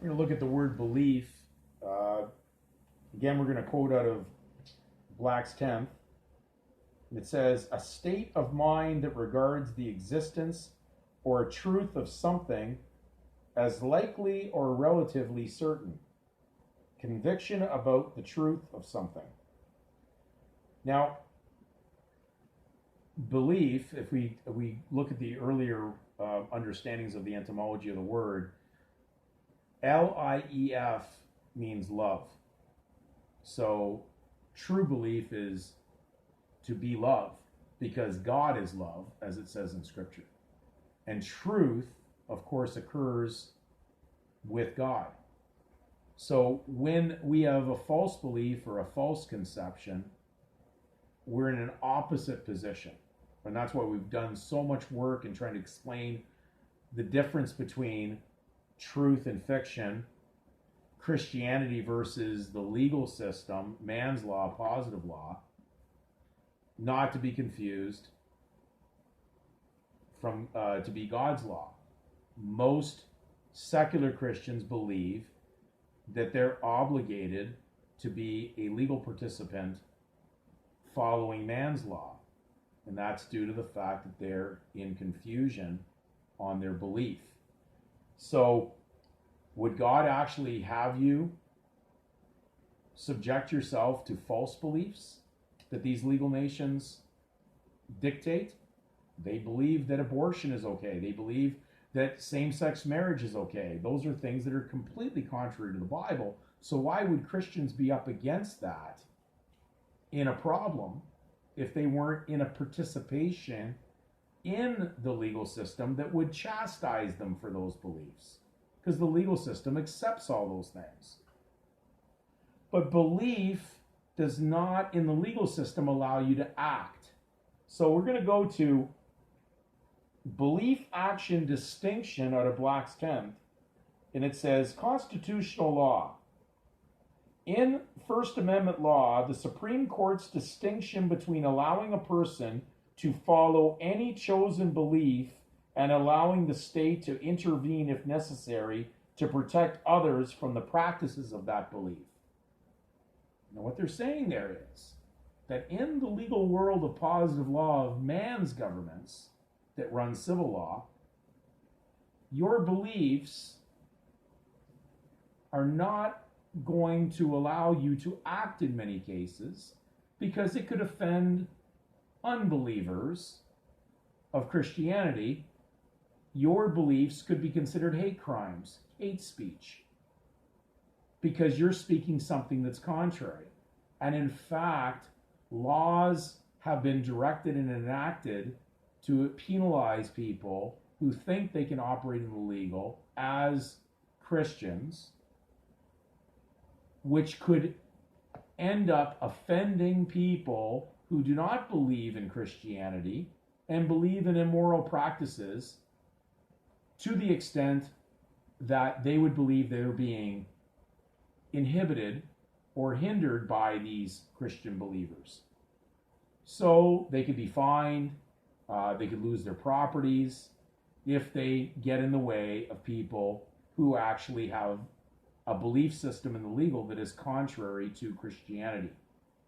We're going to look at the word belief. Uh, Again, we're going to quote out of Black's 10th. It says, a state of mind that regards the existence or truth of something as likely or relatively certain. Conviction about the truth of something. Now, belief, if we look at the earlier understandings of the etymology of the word, Lief means love. So true belief is to be love, because God is love, as it says in Scripture. And truth, of course, occurs with God. So when we have a false belief or a false conception, we're in an opposite position. And that's why we've done so much work in trying to explain the difference between truth and fiction, Christianity versus the legal system, man's law, positive law, not to be confused from to be God's law. Most secular Christians believe that they're obligated to be a legal participant following man's law. And that's due to the fact that they're in confusion on their belief. So, would God actually have you subject yourself to false beliefs that these legal nations dictate? They believe that abortion is okay. They believe that same-sex marriage is okay. Those are things that are completely contrary to the Bible. So why would Christians be up against that in a problem if they weren't in a participation in the legal system that would chastise them for those beliefs? Because the legal system accepts all those things. But belief does not, in the legal system, allow you to act. So we're going to go to belief action distinction out of Black's 10th, and it says constitutional law. In First Amendment law, the Supreme Court's distinction between allowing a person to follow any chosen belief and allowing the state to intervene if necessary to protect others from the practices of that belief. Now, what they're saying there is that in the legal world of positive law of man's governments that run civil law, your beliefs are not going to allow you to act in many cases because it could offend unbelievers of Christianity. Your beliefs could be considered hate crimes, hate speech, because you're speaking something that's contrary. And in fact, laws have been directed and enacted to penalize people who think they can operate in the legal as Christians, which could end up offending people who do not believe in Christianity and believe in immoral practices, to the extent that they would believe they're being inhibited or hindered by these Christian believers. So they could be fined, they could lose their properties if they get in the way of people who actually have a belief system in the legal that is contrary to Christianity.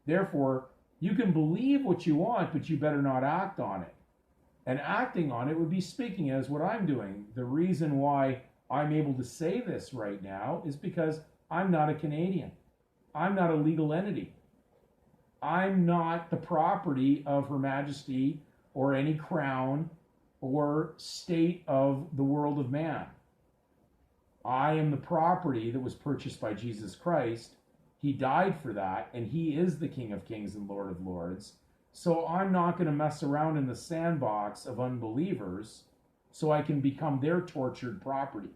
Therefore, you can believe what you want, but you better not act on it. And acting on it would be speaking as what I'm doing. The reason why I'm able to say this right now is because I'm not a Canadian. I'm not a legal entity. I'm not the property of Her Majesty or any crown or state of the world of man. I am the property that was purchased by Jesus Christ. He died for that, and he is the King of Kings and Lord of Lords. So I'm not going to mess around in the sandbox of unbelievers so I can become their tortured property.